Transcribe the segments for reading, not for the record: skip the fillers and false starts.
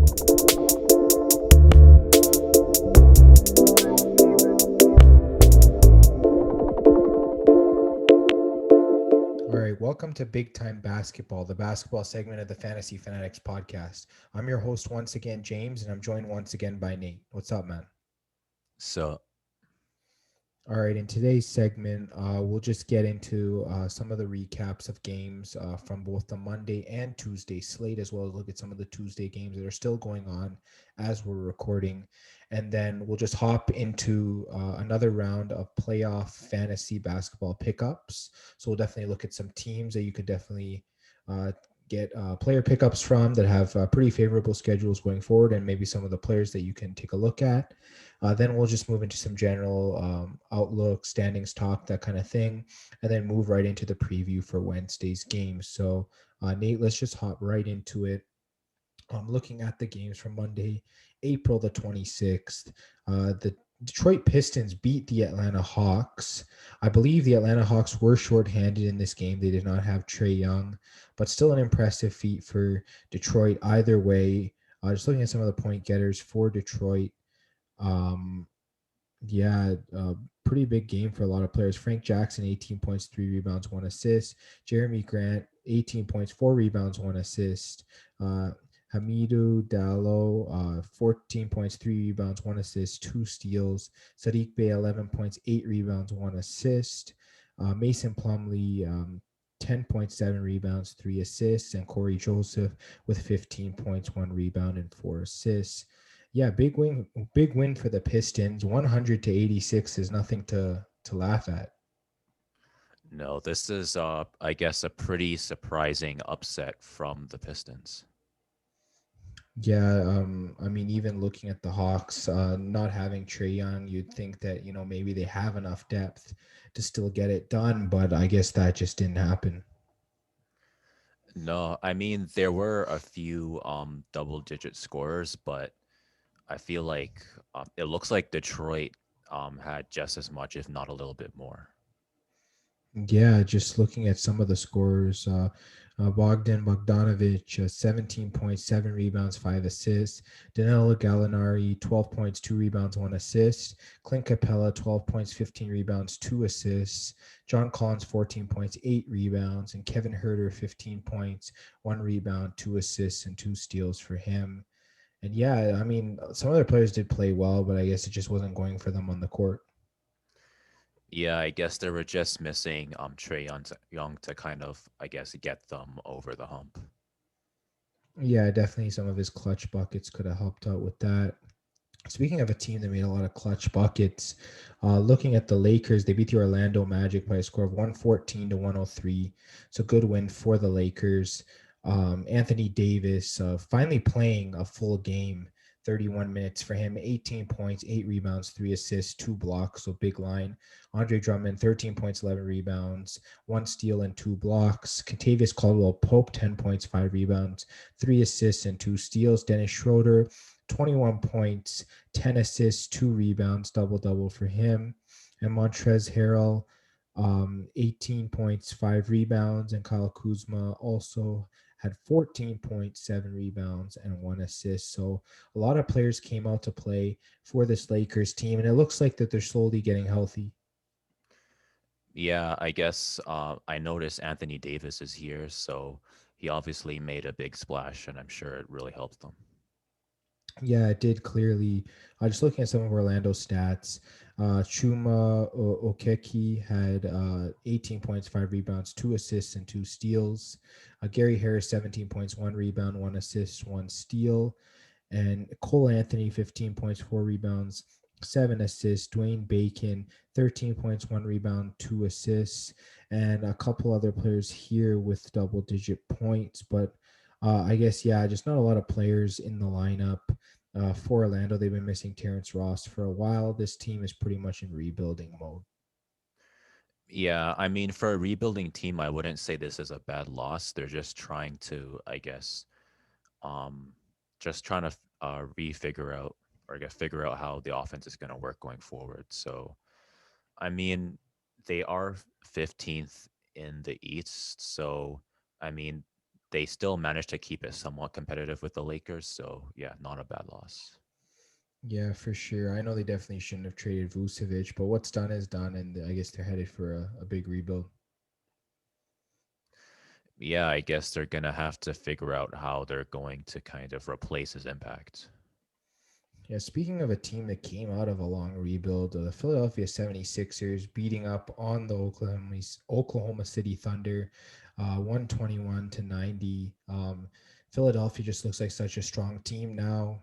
All right, welcome to Big Time Basketball, the basketball segment of the Fantasy Fanatics Podcast. I'm your host once again, James, and I'm joined once again by Nate. What's up, man? So, All right, in today's segment, we'll just get into some of the recaps of games from both the Monday and Tuesday slate, as well as look at some of the Tuesday games that are still going on as we're recording. And then we'll just hop into another round of playoff fantasy basketball pickups. So we'll definitely look at some teams that you could definitely uh, get player pickups from that have pretty favorable schedules going forward, and maybe some of the players that you can take a look at. Then we'll just move into some general outlook, standings talk, that kind of thing, and then move right into the preview for Wednesday's games. So, Nate, let's just hop right into it. Looking at the games from Monday, April the 26th, the Detroit Pistons beat the Atlanta Hawks. I believe the Atlanta Hawks were shorthanded in this game. They did not have Trae Young, but still an impressive feat for Detroit either way. Just looking at some of the point getters for Detroit. Um, yeah, pretty big game for a lot of players. Frank Jackson, 18 points, 3 rebounds, 1 assist. Jeremy Grant, 18 points, 4 rebounds, 1 assist. Uh, Hamidou Diallo, 14 points, 3 rebounds, 1 assist, 2 steals. Sadiq Bey, 11 points, 8 rebounds, 1 assist. Mason Plumlee, 10 points, 7 rebounds, 3 assists. And Corey Joseph with 15 points, 1 rebound, and 4 assists. Yeah, big win for the Pistons. 100-86 is nothing to laugh at. no, this is, I guess, a pretty surprising upset from the Pistons. Yeah, I mean, even looking at the Hawks, not having Trae Young, you'd think that maybe they have enough depth to still get it done, but I guess that just didn't happen. No, I mean, there were a few double-digit scorers, but I feel like it looks like Detroit had just as much, if not a little bit more. Yeah, just looking at some of the scorers, Bogdan Bogdanovic, 17 points, 7 rebounds, 5 assists. Danilo Gallinari, 12 points, 2 rebounds, 1 assist. Clint Capella, 12 points, 15 rebounds, 2 assists. John Collins, 14 points, 8 rebounds. And Kevin Herter, 15 points, 1 rebound, 2 assists, and 2 steals for him. And yeah, I mean, some other players did play well, but I guess it just wasn't going for them on the court. Yeah, I guess they were just missing Young to kind of, I guess, get them over the hump. Yeah, definitely some of his clutch buckets could have helped out with that. Speaking of a team that made a lot of clutch buckets, looking at the Lakers, they beat the Orlando Magic by a score of 114-103. It's a good win for the Lakers. Anthony Davis finally playing a full game, 31 minutes for him, 18 points, 8 rebounds, 3 assists, 2 blocks, so big line. Andre Drummond, 13 points, 11 rebounds, 1 steal, and 2 blocks. Contavious Caldwell Pope, 10 points, 5 rebounds, 3 assists, and 2 steals. Dennis Schroeder, 21 points, 10 assists, 2 rebounds, double double for him. And Montrezl Harrell, 18 points, 5 rebounds. And Kyle Kuzma also had 14 points, 7 rebounds, and 1 assist. So a lot of players came out to play for this Lakers team, and it looks like that they're slowly getting healthy. Yeah, I guess I noticed Anthony Davis is here, so he obviously made a big splash, and I'm sure it really helped them. Yeah, it did clearly. Just looking at some of Orlando's stats, Chuma Okeki had 18 points, 5 rebounds, 2 assists, and 2 steals. Gary Harris, 17 points, 1 rebound, 1 assist, 1 steal. And Cole Anthony, 15 points, 4 rebounds, 7 assists. Dwayne Bacon, 13 points, 1 rebound, 2 assists. And a couple other players here with double digit points. But I guess, yeah, just not a lot of players in the lineup. For Orlando, they've been missing Terrence Ross for a while. This team is pretty much in rebuilding mode. Yeah, I mean, for a rebuilding team, I wouldn't say this is a bad loss. They're just trying to, I guess, um, just trying to refigure out or get figure out how the offense is going to work going forward. So, I mean, they are 15th in the East, so I mean, they still managed to keep it somewhat competitive with the Lakers. So yeah, not a bad loss. Yeah, for sure. I know they definitely shouldn't have traded Vucevic, but what's done is done, and I guess they're headed for a big rebuild. Yeah, I guess they're gonna have to figure out how they're going to kind of replace his impact. Yeah, speaking of a team that came out of a long rebuild, the Philadelphia 76ers beating up on the Oklahoma City Thunder, 121 to 90. Philadelphia just looks like such a strong team now.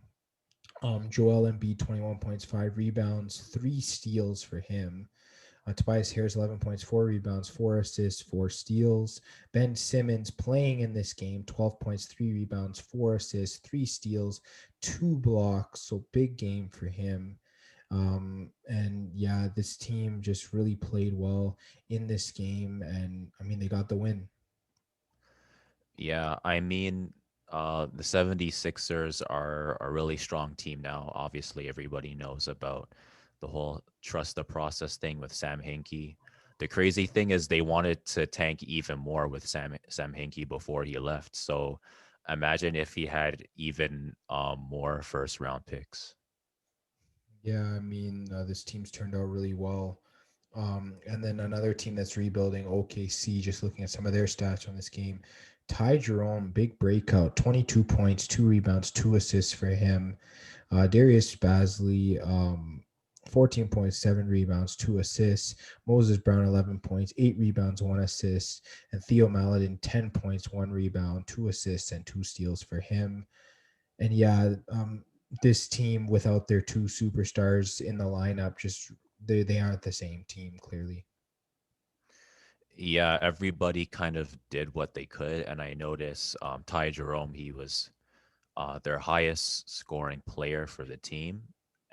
Joel Embiid, 21 points, 5 rebounds, 3 steals for him. Tobias Harris, 11 points, 4 rebounds, 4 assists, 4 steals. Ben Simmons playing in this game, 12 points, 3 rebounds, 4 assists, 3 steals, 2 blocks. So big game for him. And yeah, this team just really played well in this game. And I mean, they got the win. Yeah, I mean, the 76ers are a really strong team now. Obviously, everybody knows about the whole trust the process thing with Sam Hinkie. The crazy thing is they wanted to tank even more with Sam Hinkie before he left. So imagine if he had even more first round picks. Yeah, I mean, this team's turned out really well. And then another team that's rebuilding, OKC, just looking at some of their stats from this game. Ty Jerome, big breakout, 22 points, 2 rebounds, 2 assists for him. Darius Basley, 14 points, 7 rebounds, 2 assists. Moses Brown, 11 points, 8 rebounds, 1 assist. And Theo Maledon, 10 points, 1 rebound, 2 assists, and 2 steals for him. And yeah, this team without their 2 superstars in the lineup, just they aren't the same team clearly. Yeah, everybody kind of did what they could. And I noticed Ty Jerome, he was their highest scoring player for the team.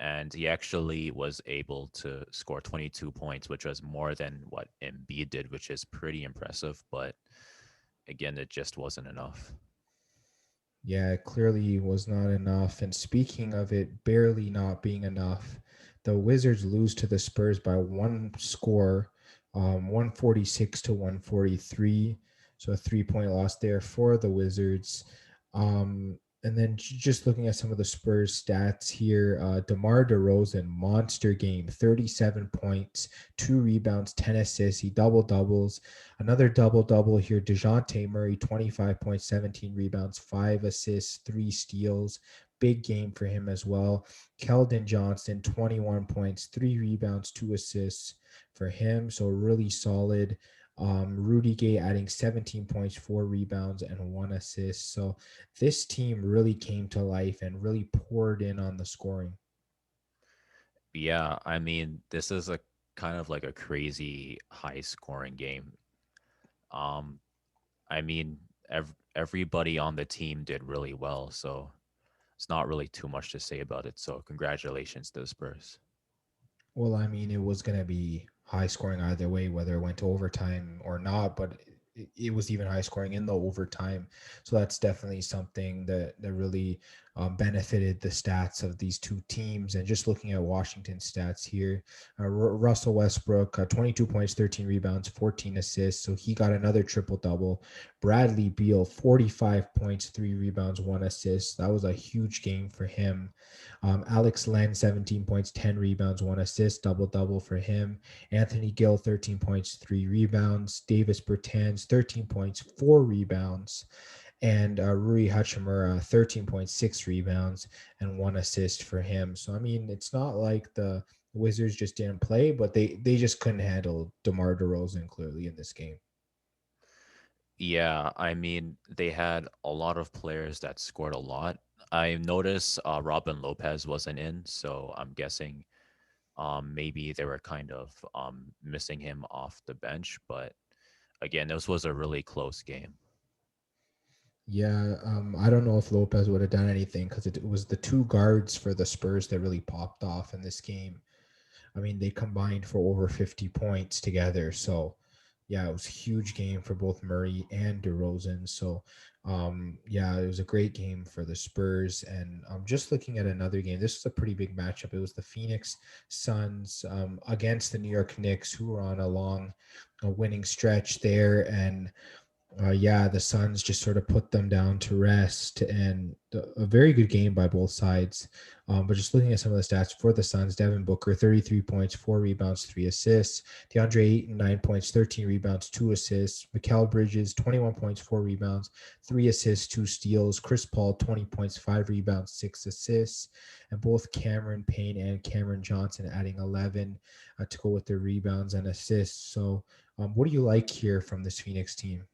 And he actually was able to score 22 points, which was more than what Embiid did, which is pretty impressive. But again, it just wasn't enough. Yeah, it clearly was not enough. And speaking of it barely not being enough, the Wizards lose to the Spurs by 1 score, 146 to 143. So a 3 point loss there for the Wizards. And then just looking at some of the Spurs stats here, DeMar DeRozan, monster game, 37 points, 2 rebounds, 10 assists. He double doubles. Another double double here. DeJounte Murray, 25 points, 17 rebounds, 5 assists, 3 steals. Big game for him as well. Keldon Johnson, 21 points, 3 rebounds, 2 assists for him. So really solid. Rudy Gay adding 17 points, 4 rebounds, and 1 assist. So this team really came to life and really poured in on the scoring. Yeah, I mean, this is a kind of like a crazy high scoring game. Um, I mean, everybody on the team did really well. So it's not really too much to say about it. So congratulations to the Spurs. Well, I mean, it was going to be high scoring either way, whether it went to overtime or not, but it was even high scoring in the overtime. So that's definitely something that really benefited the stats of these two teams. And just looking at Washington's stats here, Russell Westbrook, 22 points, 13 rebounds, 14 assists. So he got another triple double. Bradley Beal, 45 points, 3 rebounds, 1 assist. That was a huge game for him. Alex Len, 17 points, 10 rebounds, 1 assist, double double for him. Anthony Gill, 13 points, 3 rebounds. Davis Bertans, 13 points, 4 rebounds. And Rui Hachimura, 13.6 rebounds and 1 assist for him. So, I mean, it's not like the Wizards just didn't play, but they just couldn't handle DeMar DeRozan clearly in this game. Yeah, I mean, they had a lot of players that scored a lot. I noticed Robin Lopez wasn't in, so I'm guessing maybe they were kind of missing him off the bench. But again, this was a really close game. Yeah, I don't know if Lopez would have done anything because it was the two guards for the Spurs that really popped off in this game. I mean, they combined for over 50 points together. So, yeah, it was a huge game for both Murray and DeRozan. So, yeah, it was a great game for the Spurs. And just looking at another game, this was a pretty big matchup. It was the Phoenix Suns against the New York Knicks, who were on a long winning stretch there. And Yeah, the Suns just sort of put them down to rest, and a very good game by both sides. But just looking at some of the stats for the Suns, Devin Booker, 33 points, 4 rebounds, 3 assists. DeAndre Ayton, 9 points, 13 rebounds, 2 assists. Mikal Bridges, 21 points, 4 rebounds, 3 assists, 2 steals. Chris Paul, 20 points, 5 rebounds, 6 assists. And both Cameron Payne and Cameron Johnson adding 11 to go with their rebounds and assists. So, what do you like here from this Phoenix team?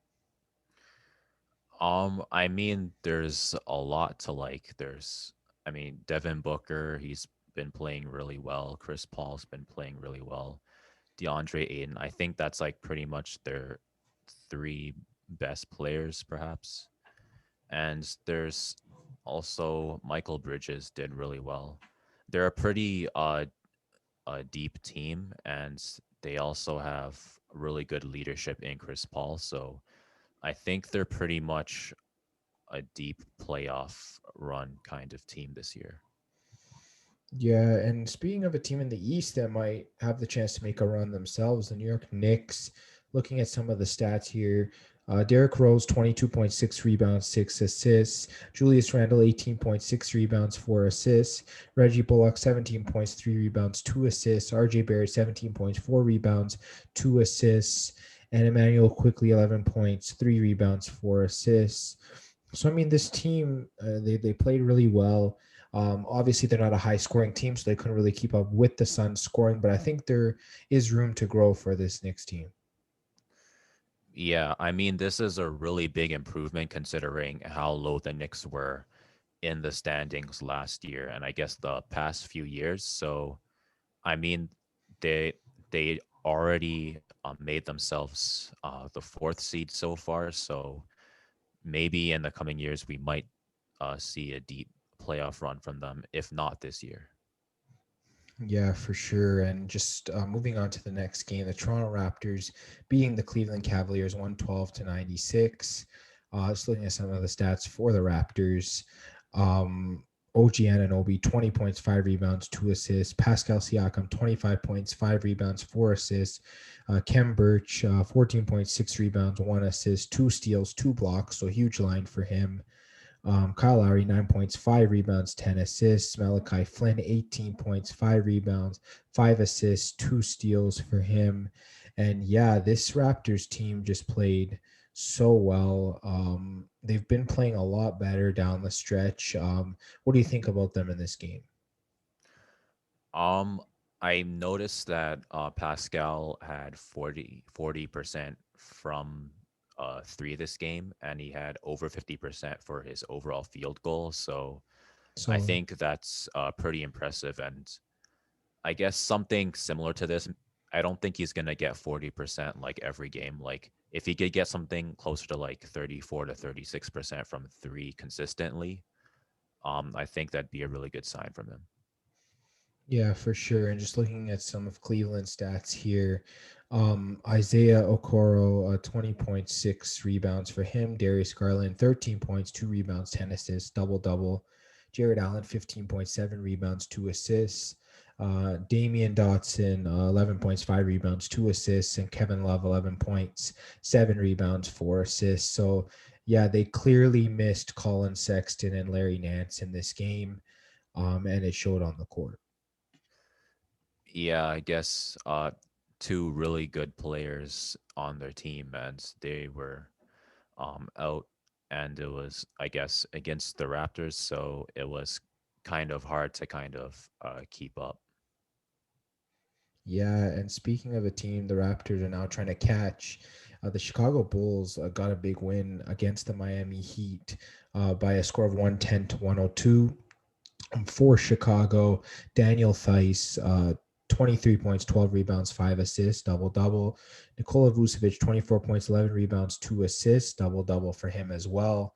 I mean, there's a lot to like. I mean, Devin Booker, he's been playing really well. Chris Paul's been playing really well. DeAndre Ayton, I think that's like pretty much their three best players, perhaps. And there's also Michael Bridges did really well. They're a pretty a deep team, and they also have really good leadership in Chris Paul. So I think they're pretty much a deep playoff run kind of team this year. Yeah, and speaking of a team in the East that might have the chance to make a run themselves, the New York Knicks, looking at some of the stats here, Derrick Rose, 22.6 rebounds, 6 assists. Julius Randle, 18.6 rebounds, 4 assists. Reggie Bullock, 17 points, 3 rebounds, 2 assists. RJ Barrett, 17 points, 4 rebounds, 2 assists. And Emmanuel Quickly, 11 points, 3 rebounds, 4 assists. So, I mean, this team, they played really well. Obviously, they're not a high scoring team, so they couldn't really keep up with the Suns scoring, but I think there is room to grow for this Knicks team. Yeah, I mean, this is a really big improvement considering how low the Knicks were in the standings last year and I guess the past few years. So, I mean, they they already made themselves the fourth seed so far. So maybe in the coming years we might see a deep playoff run from them, if not this year. Yeah, for sure. And just moving on to the next game, the Toronto Raptors beating the Cleveland Cavaliers 112 to 96. Just looking at some of the stats for the Raptors. Um, OG Anunoby, 20 points, 5 rebounds, 2 assists. Pascal Siakam, 25 points, 5 rebounds, 4 assists. Kem Birch, 14 points, 6 rebounds, 1 assist, 2 steals, 2 blocks. So huge line for him. Kyle Lowry, 9 points, 5 rebounds, 10 assists. Malachi Flynn, 18 points, 5 rebounds, 5 assists, 2 steals for him. And yeah, this Raptors team just played so well. They've been playing a lot better down the stretch. What do you think about them in this game? Um, I noticed that Pascal had 40% from three this game, and he had over 50% for his overall field goal. So I So think that's pretty impressive. And I guess something similar to this, I don't think he's going to get 40% like every game. Like if he could get something closer to like 34 to 36% from three consistently, I think that'd be a really good sign from him. yeah, for sure. And just looking at some of Cleveland's stats here, Isaiah Okoro, 20.6 rebounds for him. Darius Garland, 13 points, 2 rebounds, 10 assists, double double. Jared Allen, 15.7 rebounds, 2 assists. Damian Dotson, 11 points, 5 rebounds, 2 assists. And Kevin Love, 11 points, 7 rebounds, 4 assists. So, yeah, they clearly missed Colin Sexton and Larry Nance in this game, and it showed on the court. Yeah, I guess two really good players on their team, and they were out, and it was, I guess, against the Raptors, so it was kind of hard to kind of keep up. Yeah, and speaking of a team, the Raptors are now trying to catch. The Chicago Bulls got a big win against the Miami Heat by a score of 110 to 102. For Chicago, Daniel Theis, 23 points, 12 rebounds, 5 assists, double double. Nikola Vucevic, 24 points, 11 rebounds, 2 assists, double double for him as well.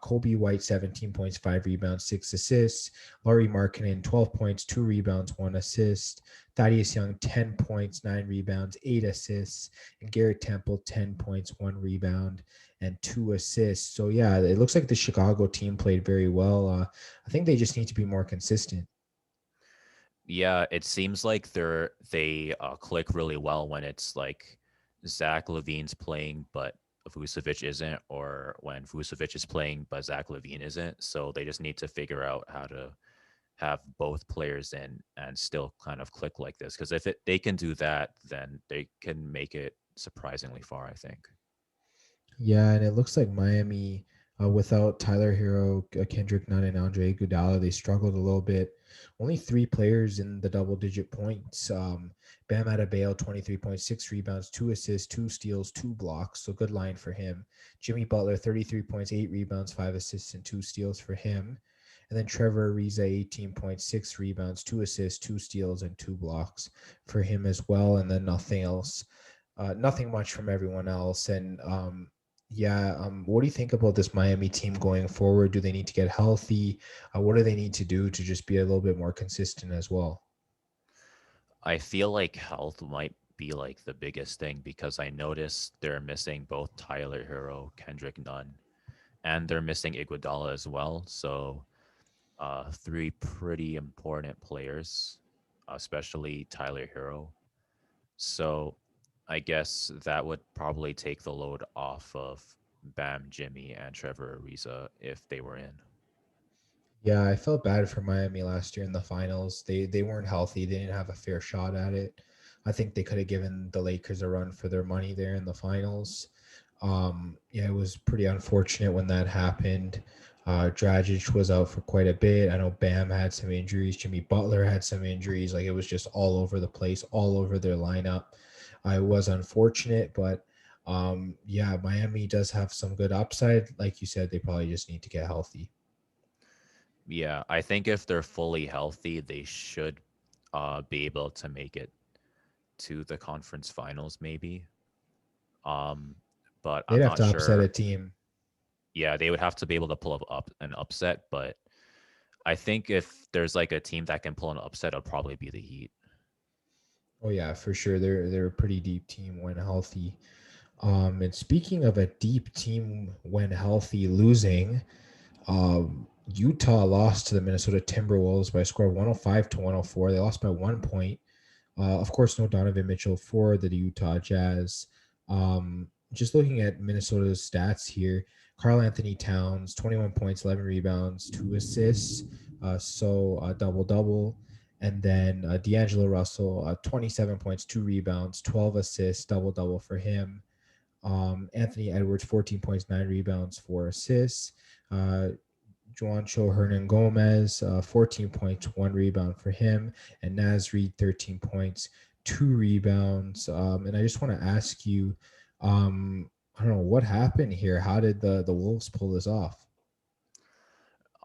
Kobe White, 17 points, 5 rebounds, 6 assists. Laurie Markkinen, 12 points, 2 rebounds, 1 assist. Thaddeus Young, 10 points, 9 rebounds, 8 assists. And Garrett Temple, 10 points, 1 rebound, and 2 assists. So, yeah, it looks like the Chicago team played very well. I think they just need to be more consistent. Yeah, it seems like they click really well when it's like Zach Levine's playing, but Vucevic isn't, or when Vucevic is playing but Zach LaVine isn't. So they just need to figure out how to have both players in and still kind of click like this. Because if they can do that, then they can make it surprisingly far, I think. Yeah, and it looks like Miami, without Tyler Hero, Kendrick Nunn, and Andre Iguodala, they struggled a little bit. Only three players in the double-digit points. Bam Adebayo, 23.6 rebounds, 2 assists, 2 steals, 2 blocks. So good line for him. Jimmy Butler, 33 points, 8 rebounds, 5 assists, and 2 steals for him. And then Trevor Ariza, 18.6 rebounds, 2 assists, 2 steals, and 2 blocks for him as well. And then nothing else. Nothing much from everyone else. And yeah, what do you think about this Miami team going forward? Do they need to get healthy? What do they need to do to just be a little bit more consistent as well? I feel like health might be like the biggest thing because I noticed they're missing both Tyler Hero, Kendrick Nunn, and they're missing Iguodala as well. So three pretty important players, especially Tyler Hero. So I guess that would probably take the load off of Bam, Jimmy, and Trevor Ariza if they were in. Yeah, I felt bad for Miami last year in the finals. They weren't healthy. They didn't have a fair shot at it. I think they could have given the Lakers a run for their money there in the finals. Yeah, it was pretty unfortunate when that happened. Dragic was out for quite a bit. I know Bam had some injuries. Jimmy Butler had some injuries. Like it was just all over the place, all over their lineup. It was unfortunate, but yeah, Miami does have some good upside. Like you said, they probably just need to get healthy. Yeah, I think if they're fully healthy, they should be able to make it to the conference finals, maybe. Um, but They'd I'm have not to upset a sure. team. Yeah, they would have to be able to pull up an upset, but I think if there's like a team that can pull an upset, it'll probably be the Heat. Oh yeah, for sure. They're a pretty deep team when healthy. And speaking of a deep team when healthy losing, Utah lost to the Minnesota Timberwolves by a score of 105 to 104. They lost by 1 point. Of course, no Donovan Mitchell for the Utah Jazz. Just looking at Minnesota's stats here, Karl Anthony Towns, 21 points, 11 rebounds, 2 assists, double double. And then D'Angelo Russell, 27 points, 2 rebounds, 12 assists, double double for him. Anthony Edwards, 14 points, 9 rebounds, 4 assists. Uh, Juancho Hernan Gomez, 14 points, 1 rebound for him, and Naz Reid, 13 points, 2 rebounds. And I just want to ask you, I don't know what happened here. How did the Wolves pull this off?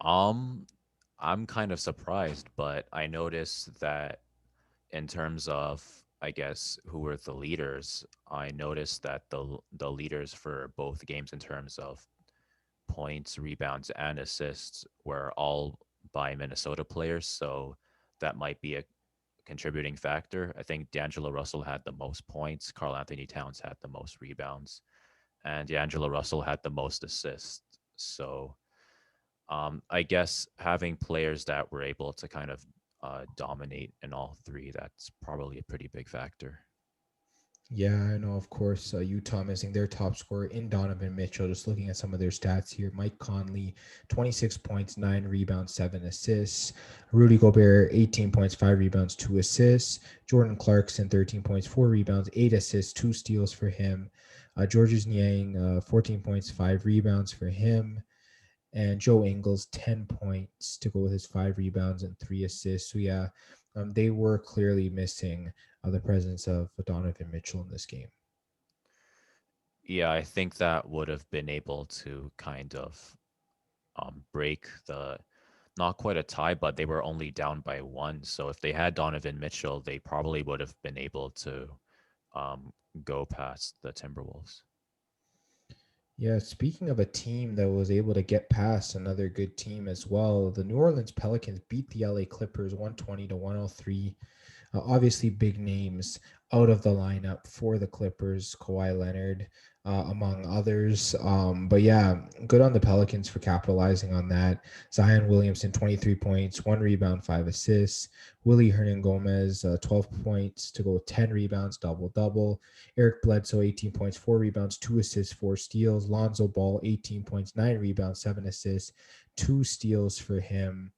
Um, I'm kind of surprised, but I noticed that in terms of, I guess, who were the leaders, I noticed that the leaders for both games in terms of points, rebounds, and assists were all by Minnesota players. So that might be a contributing factor. I think D'Angelo Russell had the most points, Carl Anthony Towns had the most rebounds, and D'Angelo Russell had the most assists. So I guess having players that were able to kind of dominate in all three, that's probably a pretty big factor. Yeah, I know, of course, Utah missing their top scorer in Donovan Mitchell. Just looking at some of their stats here, Mike Conley, 26 points, 9 rebounds, 7 assists. Rudy Gobert, 18 points, 5 rebounds, 2 assists. Jordan Clarkson, 13 points, 4 rebounds, 8 assists, 2 steals for him. Georges Niang, 14 points, 5 rebounds for him. And Joe Ingles, 10 points to go with his 5 rebounds and 3 assists. So, yeah, they were clearly missing the presence of Donovan Mitchell in this game. Yeah, I think that would have been able to kind of break the not quite a tie, but they were only down by one. So if they had Donovan Mitchell, they probably would have been able to um, go past the Timberwolves. Yeah, speaking of a team that was able to get past another good team as well, the New Orleans Pelicans beat the LA Clippers 120 to 103. Obviously, big names out of the lineup for the Clippers, Kawhi Leonard, among others. But yeah, good on the Pelicans for capitalizing on that. Zion Williamson, 23 points, 1 rebound, 5 assists. Willie Hernan Gomez, 12 points to go with 10 rebounds, double double. Eric Bledsoe, 18 points, 4 rebounds, 2 assists, 4 steals. Lonzo Ball, 18 points, 9 rebounds, 7 assists, 2 steals for him.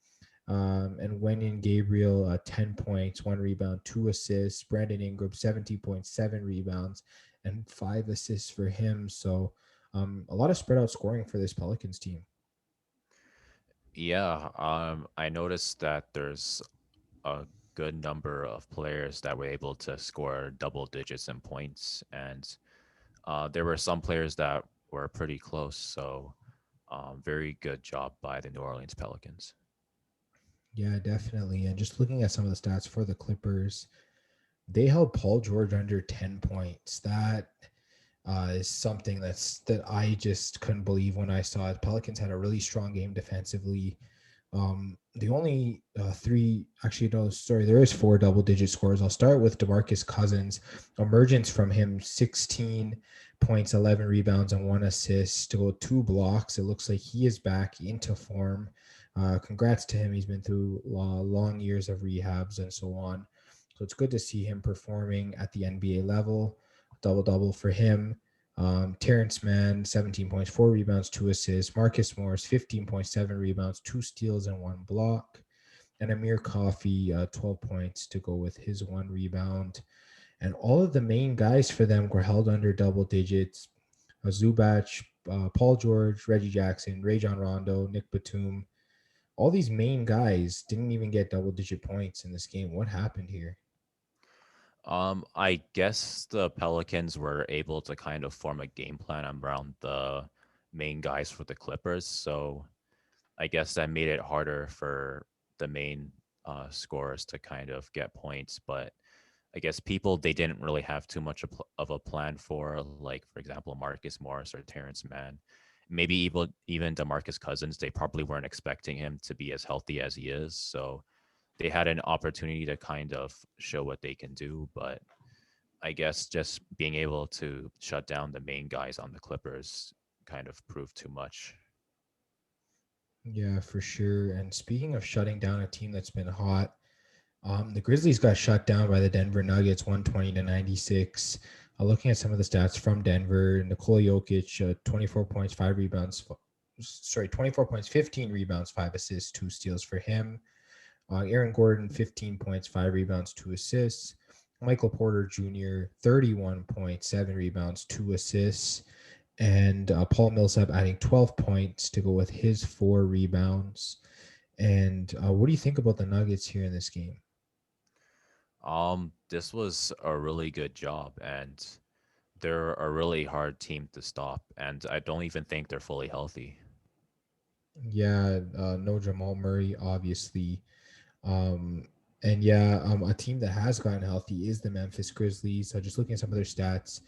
And Wenyan Gabriel, 10 points, 1 rebound, 2 assists. Brandon Ingram, 17 points, 7 rebounds, and 5 assists for him. So a lot of spread out scoring for this Pelicans team. Yeah, I noticed that there's a good number of players that were able to score double digits in points, and there were some players that were pretty close. So, very good job by the New Orleans Pelicans. Yeah, definitely. And just looking at some of the stats for the Clippers, they held Paul George under 10 points. That is something that I just couldn't believe when I saw it. Pelicans had a really strong game defensively. The only three, actually, no, sorry, there is 4 double-digit scores. I'll start with DeMarcus Cousins. Emergence from him: 16 points, 11 rebounds, and 1 assist to go 2 blocks. It looks like he is back into form. Congrats to him. He's been through long years of rehabs and so on. So it's good to see him performing at the NBA level. Double double for him. Terrence Mann, 17 points, 4 rebounds, 2 assists. Marcus Morris, 15.7 rebounds, 2 steals, and 1 block. And Amir Coffey, 12 points to go with his 1 rebound. And all of the main guys for them were held under double digits. Zubac, Paul George, Reggie Jackson, Rajon Rondo, Nick Batum. All these main guys didn't even get double digit points in this game. What happened here? I guess the Pelicans were able to kind of form a game plan around the main guys for the Clippers. So I guess that made it harder for the main scorers to kind of get points. But I guess people they didn't really have too much of a plan for, like for example, Marcus Morris or Terrence Mann. Maybe even DeMarcus Cousins, they probably weren't expecting him to be as healthy as he is. So they had an opportunity to kind of show what they can do, but I guess just being able to shut down the main guys on the Clippers kind of proved too much. Yeah, for sure. And speaking of shutting down a team that's been hot, the Grizzlies got shut down by the Denver Nuggets, 120-96. Looking at some of the stats from Denver, Nikola Jokic, 24 points, 5 rebounds. Sorry, 24 points, 15 rebounds, 5 assists, 2 steals for him. Aaron Gordon, 15 points, 5 rebounds, 2 assists. Michael Porter Jr., 31 points, 7 rebounds, 2 assists. And Paul Millsap adding 12 points to go with his 4 rebounds. And what do you think about the Nuggets here in this game? This was a really good job, and they're a really hard team to stop, and I don't even think they're fully healthy. Yeah, no Jamal Murray, obviously. Um, and yeah, a team that has gotten healthy is the Memphis Grizzlies. Just looking at some of their stats,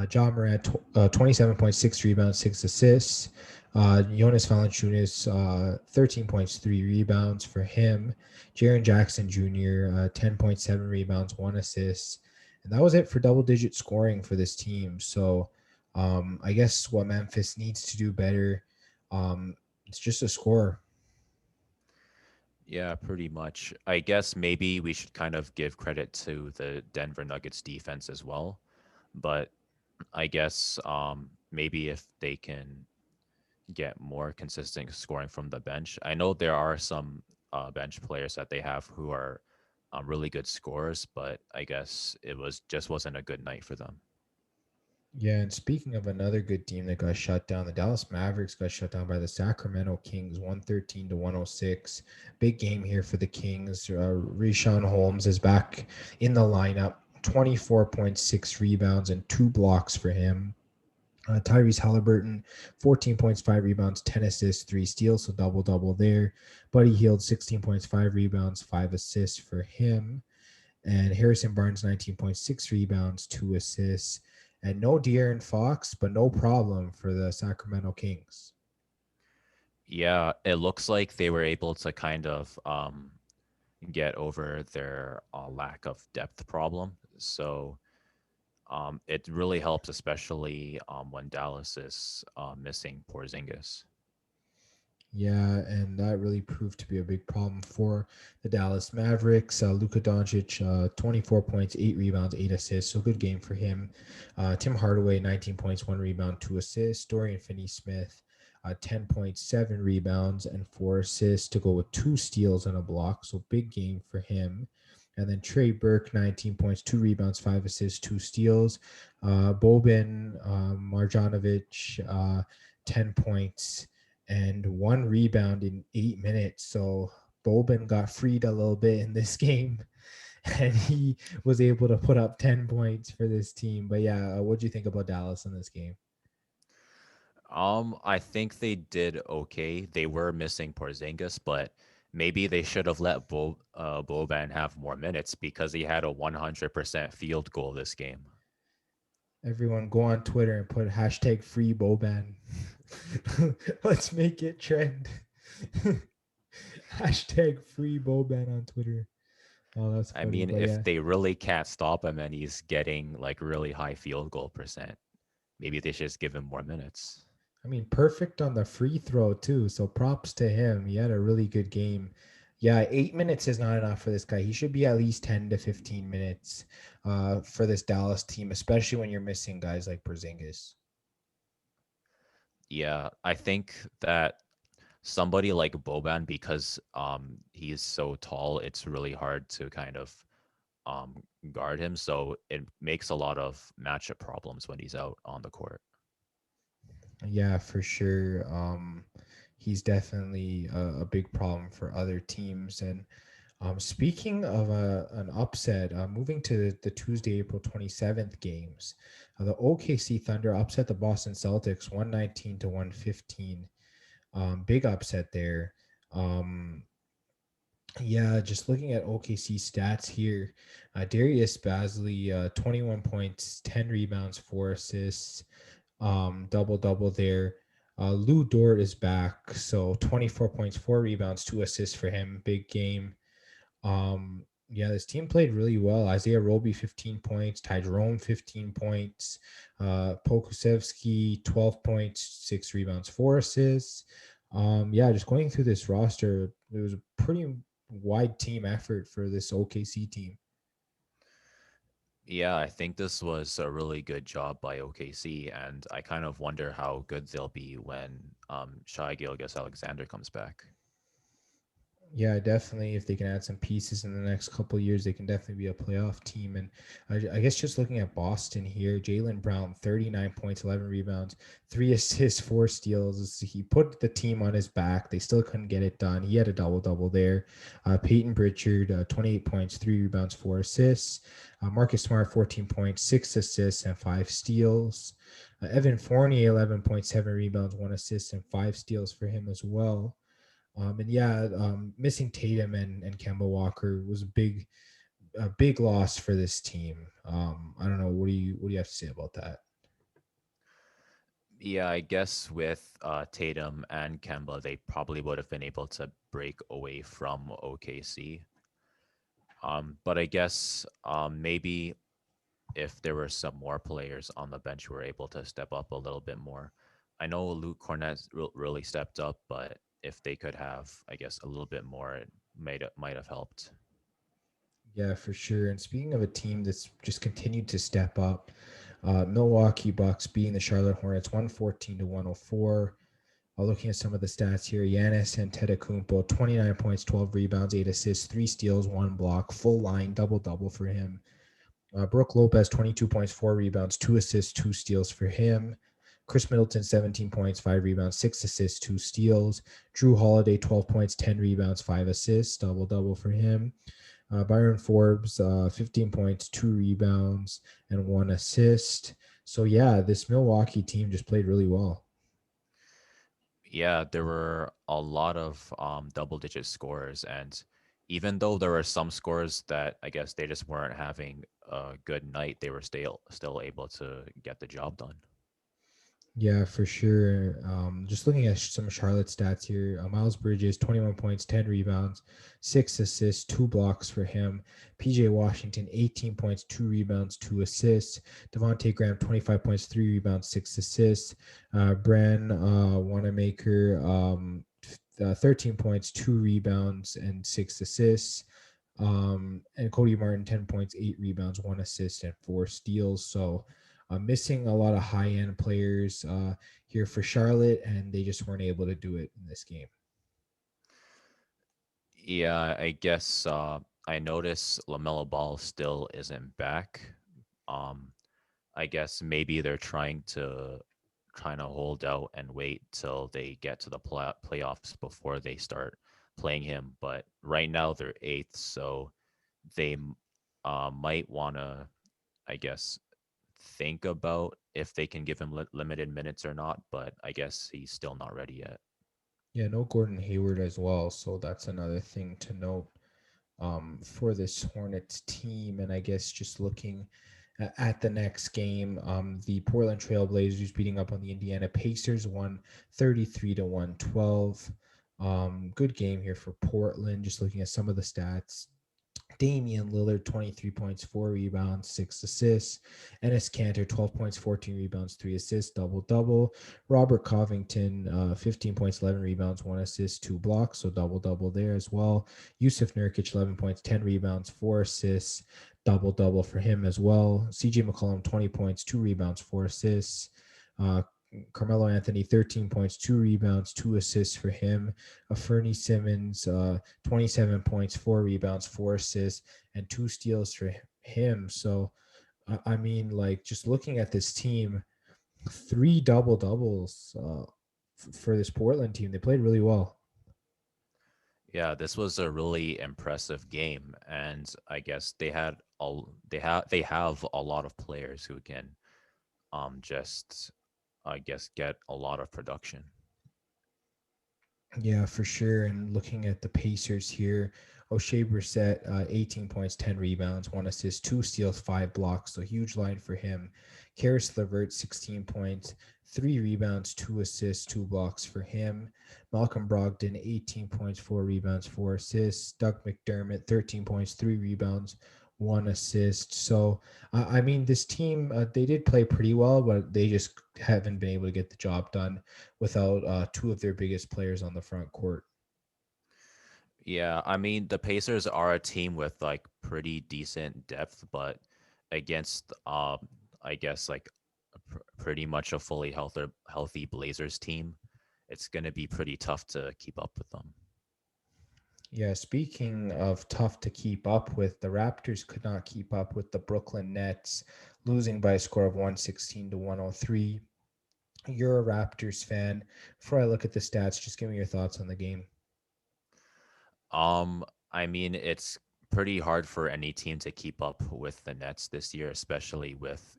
John Morant, 27.6 rebounds, 6 assists. Jonas Valanciunas, 13 points, 3 rebounds for him. Jaren Jackson Jr., 10.7 rebounds, 1 assist. And that was it for double-digit scoring for this team. So I guess what Memphis needs to do better, it's just a score. Yeah, pretty much. I guess maybe we should kind of give credit to the Denver Nuggets defense as well. But I guess maybe if they can get more consistent scoring from the bench. I know there are some bench players that they have who are really good scorers, but I guess it was just wasn't a good night for them. Yeah, and speaking of another good team that got shut down, the Dallas Mavericks got shut down by the Sacramento Kings, 113-106. Big game here for the Kings. Richaun Holmes is back in the lineup, 24.6 rebounds and 2 blocks for him. Tyrese Halliburton, 14 points, 5 rebounds, 10 assists, 3 steals, so double double there. Buddy Hield, 16 points, 5 rebounds, 5 assists for him. And Harrison Barnes, 19.6 rebounds, 2 assists. And no De'Aaron Fox, but no problem for the Sacramento Kings. Yeah, it looks like they were able to kind of get over their lack of depth problem. So it really helps, especially when Dallas is missing Porzingis. Yeah, and that really proved to be a big problem for the Dallas Mavericks. Luka Doncic, 24 points, 8 rebounds, 8 assists. So good game for him. Tim Hardaway, 19 points, 1 rebound, 2 assists. Dorian Finney-Smith, 10 points, 7 rebounds, and 4 assists to go with 2 steals and a block. So big game for him. And then Trey Burke, 19 points, 2 rebounds, 5 assists, 2 steals. Boban Marjanovic, 10 points and 1 rebound in 8 minutes. So Boban got freed a little bit in this game, and he was able to put up 10 points for this team. But yeah, what do you think about Dallas in this game? I think they did okay. They were missing Porzingis, but maybe they should have let Boban have more minutes because he had a 100% field goal this game. Everyone go on Twitter and put hashtag free Boban. Let's make it trend. Hashtag free Boban on Twitter. Oh, that's I funny. mean, But if yeah, they really can't stop him and he's getting like really high field goal percent, maybe they should just give him more minutes. I mean, perfect on the free throw too. So props to him. He had a really good game. Yeah, 8 minutes is not enough for this guy. He should be at least 10 to 15 minutes for this Dallas team, especially when you're missing guys like Porzingis. Yeah, I think that somebody like Boban, because he's so tall, it's really hard to kind of um guard him. So it makes a lot of matchup problems when he's out on the court. Yeah, for sure. He's definitely a big problem for other teams. And speaking of an upset, moving to the Tuesday, April 27th games, the OKC Thunder upset the Boston Celtics 119 to 115. Big upset there. Um, yeah, just looking at OKC stats here, Darius Basley, 21 points, 10 rebounds, 4 assists, double double there. Lou Dort is back, so 24 points, 4 rebounds, 2 assists for him. Big game. Yeah, this team played really well. Isaiah Roby, 15 points, Ty Jerome, 15 points, Pokusevsky, 12 points, 6 rebounds, 4 assists. Yeah, just going through this roster, it was a pretty wide team effort for this OKC team. Yeah, I think this was a really good job by OKC, and I kind of wonder how good they'll be when Shai Gilgeous-Alexander comes back. Yeah, definitely. If they can add some pieces in the next couple of years, they can definitely be a playoff team. And I guess just looking at Boston here, Jalen Brown, 39 points, 11 rebounds, 3 assists, 4 steals. He put the team on his back. They still couldn't get it done. He had a double double there. Peyton Pritchard, 28 points, 3 rebounds, 4 assists. Marcus Smart, 14 points, 6 assists, and 5 steals. Evan Fournier, 11.7 rebounds, 1 assist, and 5 steals for him as well. And yeah, missing Tatum and Kemba Walker was a big loss for this team. I don't know. What do you have to say about that? Yeah, I guess with Tatum and Kemba, they probably would have been able to break away from OKC. But I guess maybe if there were some more players on the bench who were able to step up a little bit more. I know Luke Cornett really stepped up, but if they could have, I guess, a little bit more, it might have helped. Yeah, for sure. And speaking of a team that's just continued to step up, Milwaukee Bucks beating the Charlotte Hornets 114 to 104. Looking at some of the stats here, Giannis Antetokounmpo, 29 points, 12 rebounds, 8 assists, 3 steals, 1 block, full line, double double for him. Brooke Lopez, 22 points, 4 rebounds, 2 assists, 2 steals for him. Chris Middleton, 17 points, 5 rebounds, 6 assists, 2 steals. Drew Holiday, 12 points, 10 rebounds, 5 assists, double double for him. Byron Forbes, 15 points, 2 rebounds, and 1 assist. So yeah, this Milwaukee team just played really well. Yeah, there were a lot of double-digit scores, and even though there were some scores that I guess they just weren't having a good night, they were still able to get the job done. Yeah, for sure. Just looking at some Charlotte stats here, Miles Bridges, 21 points, 10 rebounds, 6 assists, 2 blocks for him. PJ Washington, 18 points, 2 rebounds, 2 assists. Devontae Graham, 25 points, 3 rebounds, 6 assists. Bran Wanamaker, 13 points, 2 rebounds, and 6 assists. And Cody Martin, 10 points, 8 rebounds, 1 assist, and 4 steals. So missing a lot of high end players here for Charlotte, and they just weren't able to do it in this game. Yeah, I guess I notice Lamelo Ball still isn't back. Um, I guess maybe they're trying to hold out and wait till they get to the playoffs before they start playing him. But right now they're eighth, so they might want to, I guess, think about if they can give him limited minutes or not. But I guess he's still not ready yet. Yeah, no Gordon Hayward as well. So that's another thing to note for this Hornets team. And I guess just looking at the next game, the Portland Trailblazers beating up on the Indiana Pacers, won 33 to 112. Good game here for Portland. Just looking at some of the stats. Damian Lillard, 23 points, 4 rebounds, 6 assists. Ennis Cantor, 12 points, 14 rebounds, 3 assists, double double. Robert Covington, 15 points, 11 rebounds, 1 assist, 2 blocks, so double double there as well. Yusuf Nurkic, 11 points, 10 rebounds, 4 assists, double double for him as well. CJ McCollum, 20 points, 2 rebounds, 4 assists. Uh, Carmelo Anthony, 13 points, 2 rebounds, 2 assists for him. Fernie Simmons, 27 points, 4 rebounds, 4 assists, and 2 steals for him. So, I mean, like just looking at this team, 3 double doubles for this Portland team. They played really well. Yeah, this was a really impressive game, and I guess they have a lot of players who can just I guess get a lot of production. Yeah, for sure. And looking at the Pacers here, O'Shea Brissett, 18 points, 10 rebounds, 1 assist, 2 steals, 5 blocks. So huge line for him. Karis LeVert, 16 points, 3 rebounds, 2 assists, 2 blocks for him. Malcolm Brogdon, 18 points, 4 rebounds, 4 assists. Doug McDermott, 13 points, 3 rebounds, 1 assist. So, I mean, this team, they did play pretty well, but they just haven't been able to get the job done without two of their biggest players on the front court. Yeah, I mean the Pacers are a team with like pretty decent depth, but against I guess like pretty much a fully healthy Blazers team, it's going to be pretty tough to keep up with them. Yeah, speaking of tough to keep up with, the Raptors could not keep up with the Brooklyn Nets, losing by a score of 116 to 103. You're a Raptors fan. Before I look at the stats, just give me your thoughts on the game. I mean it's pretty hard for any team to keep up with the Nets this year, especially with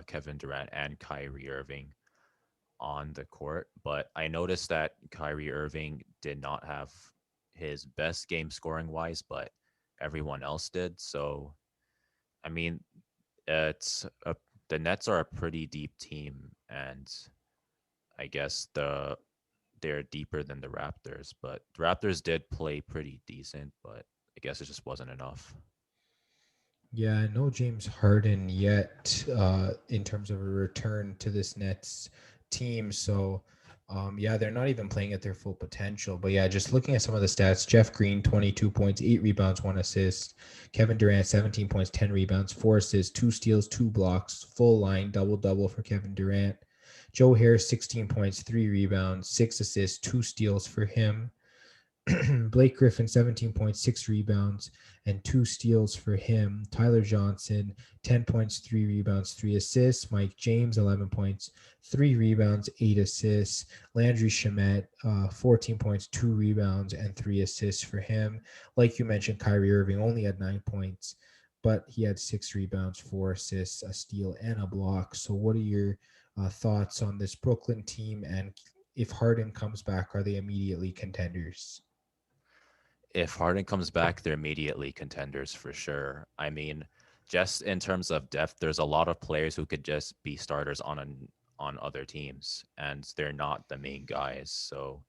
Kevin Durant and Kyrie Irving on the court. But I noticed that Kyrie Irving did not have his best game scoring wise, but everyone else did. So, I mean, it's a, the Nets are a pretty deep team, and I guess they're deeper than the Raptors. But the Raptors did play pretty decent, but I guess it just wasn't enough. Yeah, no James Harden yet in terms of a return to this Nets team. So, yeah, they're not even playing at their full potential. But yeah, just looking at some of the stats, Jeff Green, 22 points, 8 rebounds, 1 assist. Kevin Durant, 17 points, 10 rebounds, 4 assists, 2 steals, 2 blocks, full line, double double for Kevin Durant. Joe Harris, 16 points, 3 rebounds, 6 assists, 2 steals for him. Blake Griffin, 17 points, 6 rebounds, and 2 steals for him. Tyler Johnson, 10 points, 3 rebounds, 3 assists. Mike James, 11 points, 3 rebounds, 8 assists. Landry Shamet, 14 points, 2 rebounds, and 3 assists for him. Like you mentioned, Kyrie Irving only had 9 points, but he had 6 rebounds, 4 assists, a steal, and a block. So, what are your thoughts on this Brooklyn team? And if Harden comes back, are they immediately contenders? If Harden comes back, they're immediately contenders for sure. I mean, just in terms of depth, there's a lot of players who could just be starters on other teams, and they're not the main guys. So,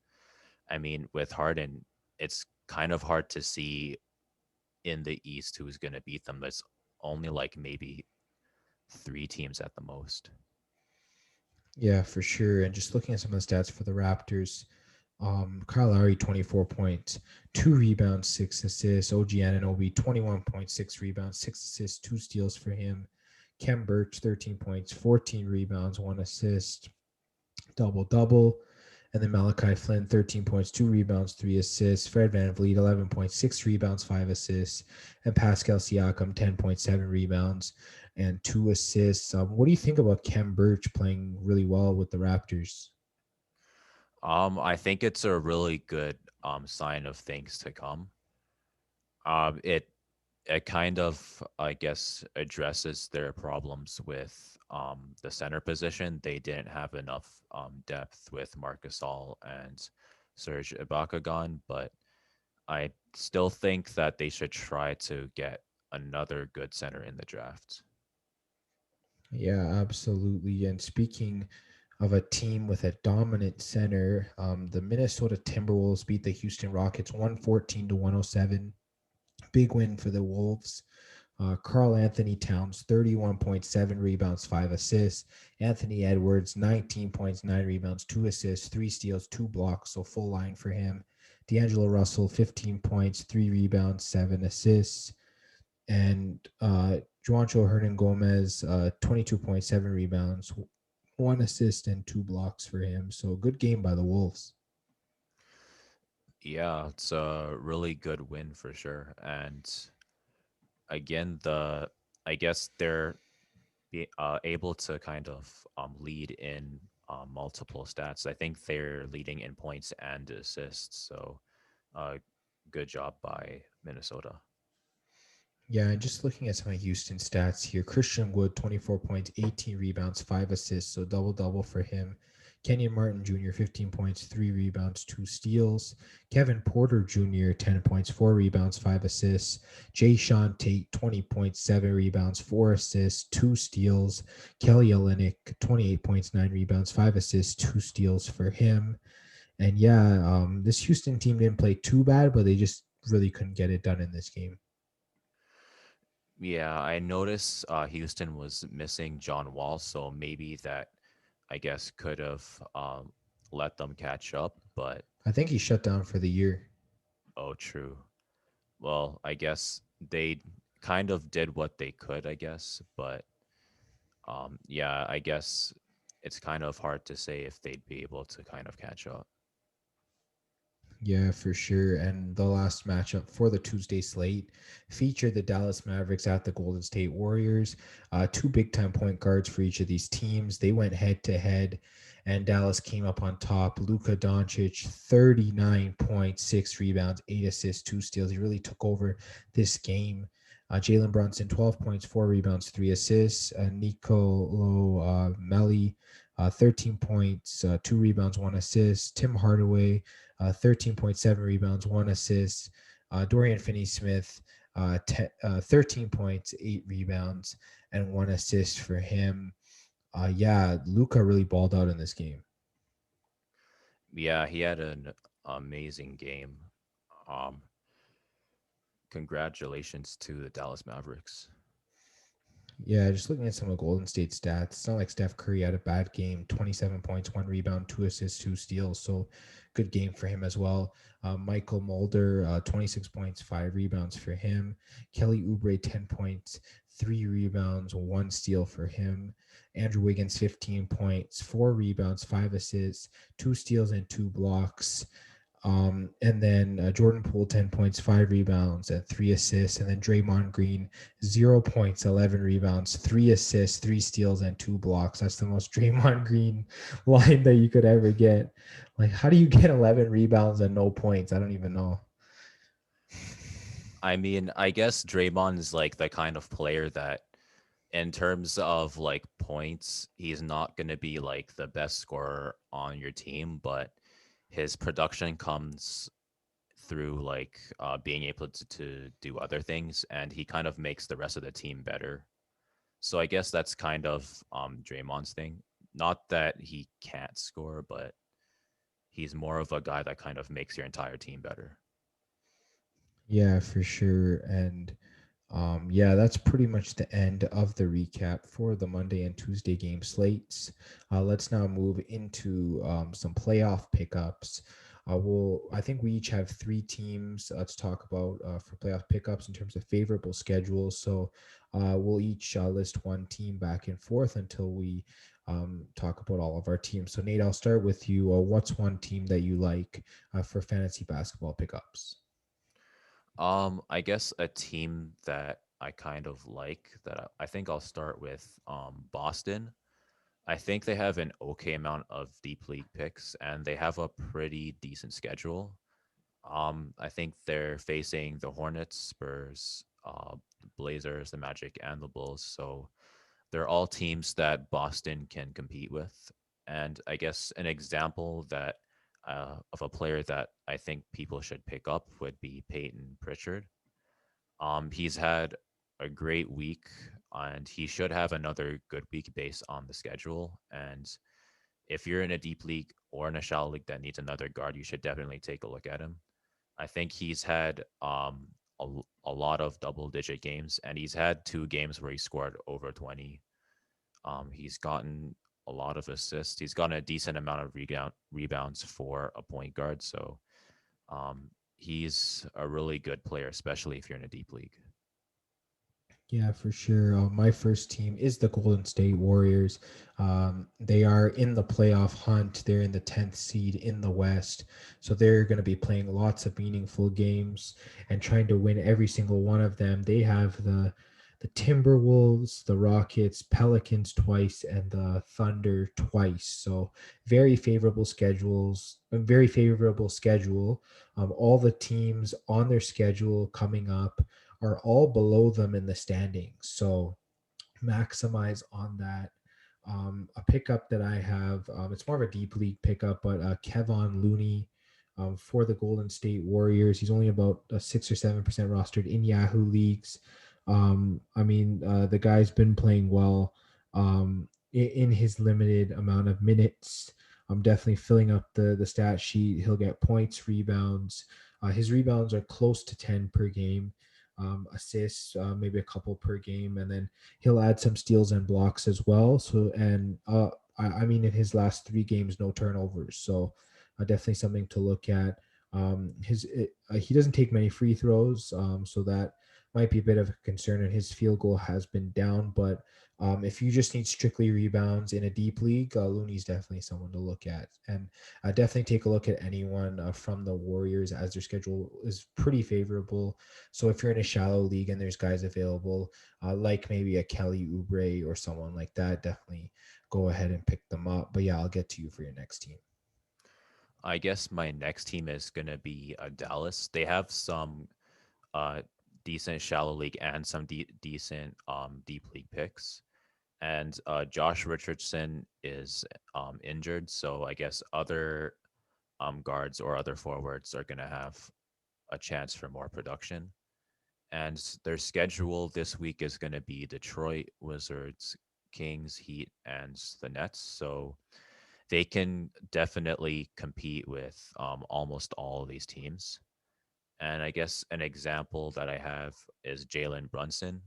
I mean, with Harden, it's kind of hard to see in the East who's going to beat them. There's only like maybe three teams at the most. Yeah, for sure. And just looking at some of the stats for the Raptors, Kyle Lowry, 24 points, 2 rebounds, 6 assists. OG Anunoby, 21.6 rebounds, 6 assists, 2 steals for him. Kem Birch, 13 points, 14 rebounds, 1 assist, double double. And then Malachi Flynn, 13 points, 2 rebounds, 3 assists. Fred VanVleet, 11.6 rebounds, 5 assists. And Pascal Siakam, 10.7 rebounds and 2 assists. What do you think about Kem Birch playing really well with the Raptors? I think it's a really good sign of things to come. It kind of, I guess, addresses their problems with the center position. They didn't have enough depth with Marcus Gasol and Serge Ibaka gone, but I still think that they should try to get another good center in the draft. Yeah, absolutely. And speaking of a team with a dominant center, the Minnesota Timberwolves beat the Houston Rockets 114 to 107. Big win for the Wolves. Carl Anthony Towns, 31.7 rebounds, 5 assists. Anthony Edwards, 19 points, 9 rebounds, 2 assists, 3 steals, 2 blocks. So full line for him. D'Angelo Russell, 15 points, 3 rebounds, 7 assists. And Juancho Hernan Gomez, 22.7 rebounds, 1 assist, and 2 blocks for him. So good game by the Wolves. Yeah, it's a really good win for sure. And again, I guess they're able to kind of lead in multiple stats. I think they're leading in points and assists. So, uh, good job by Minnesota. Yeah, and just looking at some of Houston stats here, Christian Wood, 24 points, 18 rebounds, 5 assists, so double double for him. Kenyon Martin Jr., 15 points, 3 rebounds, 2 steals. Kevin Porter Jr., 10 points, 4 rebounds, 5 assists. Jay Sean Tate, 20 points, 7 rebounds, 4 assists, 2 steals. Kelly Olynyk, 28 points, 9 rebounds, 5 assists, 2 steals for him. And yeah, this Houston team didn't play too bad, but they just really couldn't get it done in this game. Yeah, I noticed Houston was missing John Wall, so maybe that, I guess, could have let them catch up. But I think he shut down for the year. oh, true. Well, I guess they kind of did what they could, I guess. But yeah, I guess it's kind of hard to say if they'd be able to kind of catch up. Yeah, for sure. And the last matchup for the Tuesday slate featured the Dallas Mavericks at the Golden State Warriors. Two big time point guards for each of these teams. They went head to head, and Dallas came up on top. Luka Doncic, 39 points, 6 rebounds, 8 assists, 2 steals. He really took over this game. Jalen Brunson, 12 points, 4 rebounds, 3 assists. Nicolo Melli, 13 points, 2 rebounds, 1 assist. Tim Hardaway, 13.7 rebounds, 1 assist. Dorian Finney-Smith, 13 points, 8 rebounds, and 1 assist for him. Yeah, Luka really balled out in this game. Yeah, he had an amazing game. Um, Congratulations to the Dallas Mavericks. Yeah, just looking at some of Golden State stats, it's not like Steph Curry had a bad game. 27 points, 1 rebound, 2 assists, 2 steals. So good game for him as well. Michael Mulder, 26 points, 5 rebounds for him. Kelly Oubre, 10 points, 3 rebounds, 1 steal for him. Andrew Wiggins, 15 points, 4 rebounds, 5 assists, 2 steals, and 2 blocks. And then Jordan Poole, 10 points, 5 rebounds, and 3 assists. And then Draymond Green, 0 points, 11 rebounds, 3 assists, 3 steals, and 2 blocks. That's the most Draymond Green line that you could ever get. Like, how do you get 11 rebounds and no points? I don't even know. I mean, I guess Draymond is like the kind of player that, in terms of like points, he's not going to be like the best scorer on your team, but his production comes through like being able to do other things, and he kind of makes the rest of the team better. So I guess that's kind of Draymond's thing. Not that he can't score, but he's more of a guy that kind of makes your entire team better. Yeah, for sure. And yeah, that's pretty much the end of the recap for the Monday and Tuesday game slates. Let's now move into some playoff pickups. I think we each have three teams to talk about for playoff pickups in terms of favorable schedules. So we'll each list one team back and forth until we talk about all of our teams. So Nate, I'll start with you. What's one team that you like for fantasy basketball pickups? I guess a team that I kind of like that I think I'll start with Boston. I think they have an okay amount of deep league picks and they have a pretty decent schedule. I think they're facing the Hornets, Spurs, the Blazers, the Magic, and the Bulls. So they're all teams that Boston can compete with. And I guess an example that of a player that I think people should pick up would be Peyton Pritchard. He's had a great week, and he should have another good week based on the schedule. And if you're in a deep league or in a shallow league that needs another guard, you should definitely take a look at him. I think he's had a lot of double digit games, and he's had two games where he scored over 20. He's gotten a lot of assists. He's gotten a decent amount of rebounds for a point guard. So he's a really good player, especially if you're in a deep league. Yeah, for sure. My first team is the Golden State Warriors. They are in the playoff hunt. They're in the 10th seed in the West. So they're going to be playing lots of meaningful games and trying to win every single one of them. They have the Timberwolves, the Rockets, Pelicans twice, and the Thunder twice. So very favorable schedules, a very favorable schedule. All the teams on their schedule coming up are all below them in the standings. So maximize on that. A pickup that I have, it's more of a deep league pickup, but Kevon Looney for the Golden State Warriors. He's only about 6 or 7% rostered in Yahoo leagues. The guy's been playing well in his limited amount of minutes. I'm definitely filling up the stat sheet. He'll get points, rebounds. His rebounds are close to 10 per game. Assists, maybe a couple per game, and then he'll add some steals and blocks as well. So, and in his last three games, no turnovers. So, definitely something to look at. He doesn't take many free throws, so that might be a bit of a concern. And his field goal has been down, but if you just need strictly rebounds in a deep league, Looney's definitely someone to look at. And definitely take a look at anyone from the Warriors as their schedule is pretty favorable. So if you're in a shallow league and there's guys available, like maybe a Kelly Oubre or someone like that, definitely go ahead and pick them up. But yeah, I'll get to you for your next team. I guess my next team is going to be Dallas. They have some uh, decent shallow league and some decent deep league picks. And Josh Richardson is injured. So I guess other guards or other forwards are going to have a chance for more production. And their schedule this week is going to be Detroit, Wizards, Kings, Heat, and the Nets. So they can definitely compete with almost all of these teams. And I guess an example that I have is Jalen Brunson.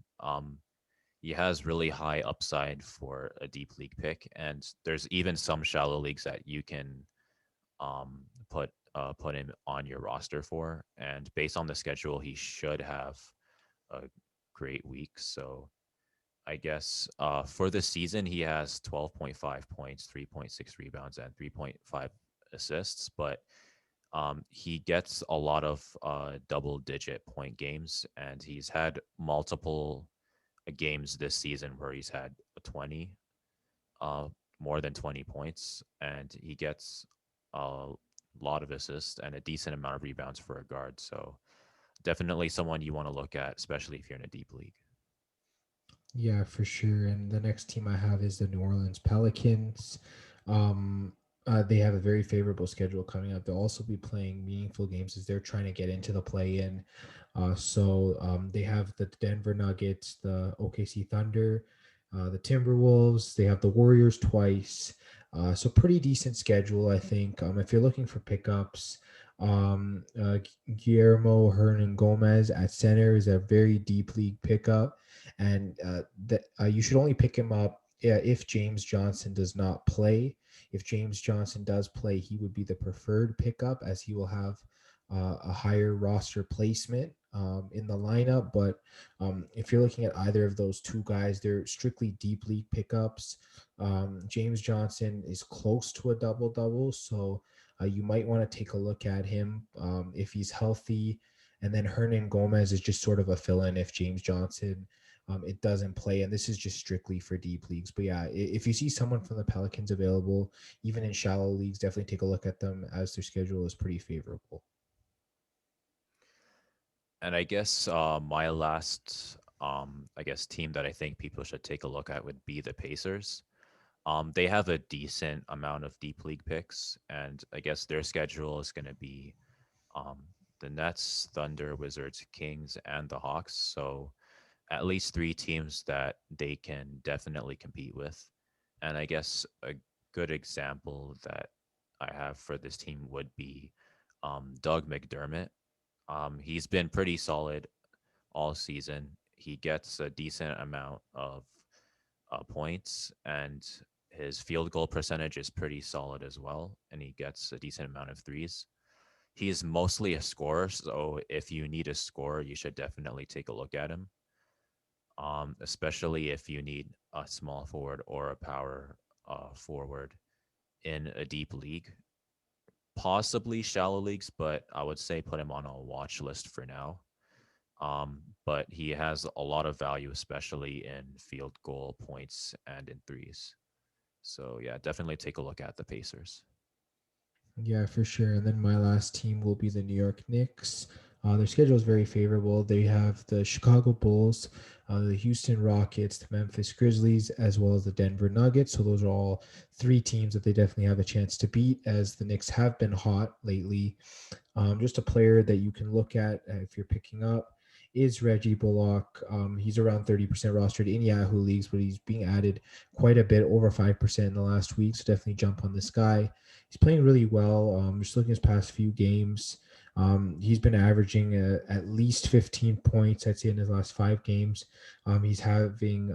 He has really high upside for a deep league pick, and there's even some shallow leagues that you can put him on your roster for. And based on the schedule, he should have a great week. So I guess for the season, he has 12.5 points, 3.6 rebounds, and 3.5 assists. But he gets a lot of double digit point games, and he's had multiple games this season where he's had a 20, uh, more than 20 points, and he gets a lot of assists and a decent amount of rebounds for a guard. So definitely someone you want to look at, especially if you're in a deep league. Yeah, for sure. And the next team I have is the New Orleans Pelicans. They have a very favorable schedule coming up. They'll also be playing meaningful games as they're trying to get into the play-in. They have the Denver Nuggets, the OKC Thunder, the Timberwolves. They have the Warriors twice. So pretty decent schedule, I think. If you're looking for pickups, Guillermo Hernan Gomez at center is a very deep league pickup, and you should only pick him up if James Johnson does not play. If James Johnson does play, he would be the preferred pickup as he will have a higher roster placement in the lineup. But if you're looking at either of those two guys, they're strictly deep league pickups. James Johnson is close to a double double, so you might want to take a look at him if he's healthy. And then Hernan Gomez is just sort of a fill in if James Johnson it doesn't play. And this is just strictly for deep leagues. But yeah, if you see someone from the Pelicans available, even in shallow leagues, definitely take a look at them as their schedule is pretty favorable. And I guess my last, I guess, team that I think people should take a look at would be the Pacers. They have a decent amount of deep league picks, and I guess their schedule is going to be um, the Nets, Thunder, Wizards, Kings, and the Hawks. So at least three teams that they can definitely compete with. And I guess a good example that I have for this team would be Doug McDermott. He's been pretty solid all season. He gets a decent amount of points, and his field goal percentage is pretty solid as well. And he gets a decent amount of threes. He's mostly a scorer, so if you need a scorer, you should definitely take a look at him. Especially if you need a small forward or a power forward in a deep league, possibly shallow leagues, but I would say put him on a watch list for now. But he has a lot of value, especially in field goal points and in threes. So yeah, definitely take a look at the Pacers. Yeah, for sure. And then my last team will be the New York Knicks. Their schedule is very favorable. They have the Chicago Bulls, the Houston Rockets, the Memphis Grizzlies, as well as the Denver Nuggets. So those are all three teams that they definitely have a chance to beat, as the Knicks have been hot lately. Just a player that you can look at if you're picking up is Reggie Bullock. He's around 30% rostered in Yahoo leagues, but he's being added quite a bit, over 5% in the last week. So definitely jump on this guy. He's playing really well. Just looking at his past few games, he's been averaging at least 15 points, I'd say, in his last 5 games. He's having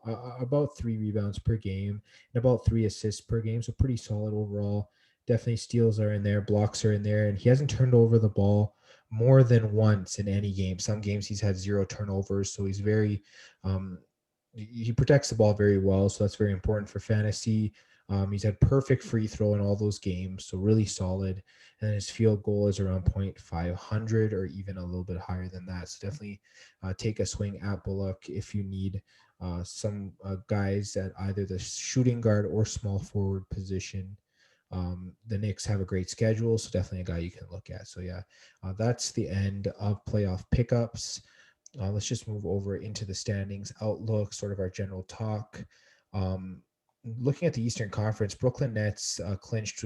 about 3 rebounds per game and about 3 assists per game. So pretty solid overall. Definitely steals are in there, blocks are in there, and he hasn't turned over the ball more than once in any game. Some games he's had 0 turnovers, so he's very he protects the ball very well, so that's very important for fantasy. He's had perfect free throw in all those games, so really solid. And his field goal is around 0.500 or even a little bit higher than that. So definitely take a swing at Bullock if you need some guys at either the shooting guard or small forward position. The Knicks have a great schedule, so definitely a guy you can look at. So yeah, that's the end of playoff pickups. Let's just move over into the standings outlook, sort of our general talk. Um, Looking at the Eastern Conference, Brooklyn Nets clinched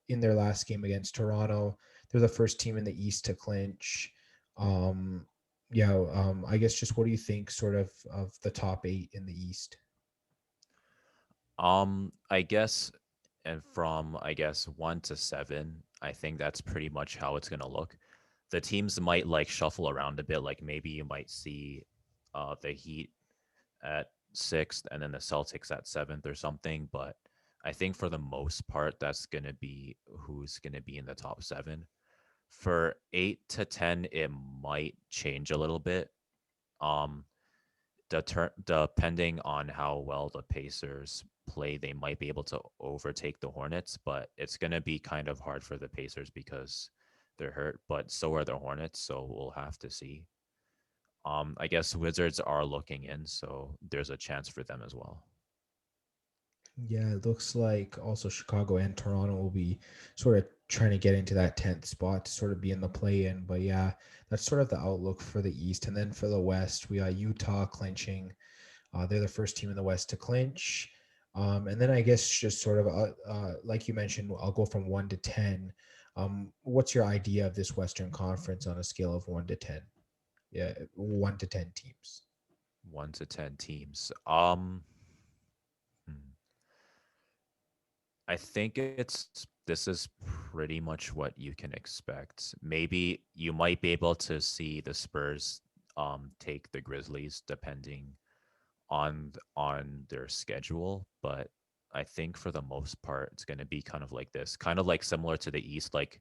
in their last game against Toronto. They're the first team in the East to clinch. Um, I guess just what do you think, sort of the top 8 in the East? I guess, and from I guess 1 to 7, I think that's pretty much how it's gonna look. The teams might like shuffle around a bit. Like maybe you might see the Heat at sixth and then the Celtics at seventh or something. But I think for the most part, that's gonna be who's gonna be in the top seven. For 8 to 10, it might change a little bit. Um, depending on how well the Pacers play, they might be able to overtake the Hornets, but it's going to be kind of hard for the Pacers because they're hurt, but so are the Hornets, so we'll have to see. I guess Wizards are looking in, so there's a chance for them as well. Yeah, it looks like also Chicago and Toronto will be sort of trying to get into that 10th spot to sort of be in the play in. But yeah, that's sort of the outlook for the East. And then for the West, we got Utah clinching. They're the first team in the West to clinch. And then I guess just sort of like you mentioned, I'll go from 1 to 10. What's your idea of this Western Conference on a scale of 1 to 10? Yeah, 1 to 10 teams. 1 to 10 teams. I think this is pretty much what you can expect. Maybe you might be able to see the Spurs take the Grizzlies depending on their schedule, but I think for the most part it's going to be kind of like this, kind of like similar to the East, like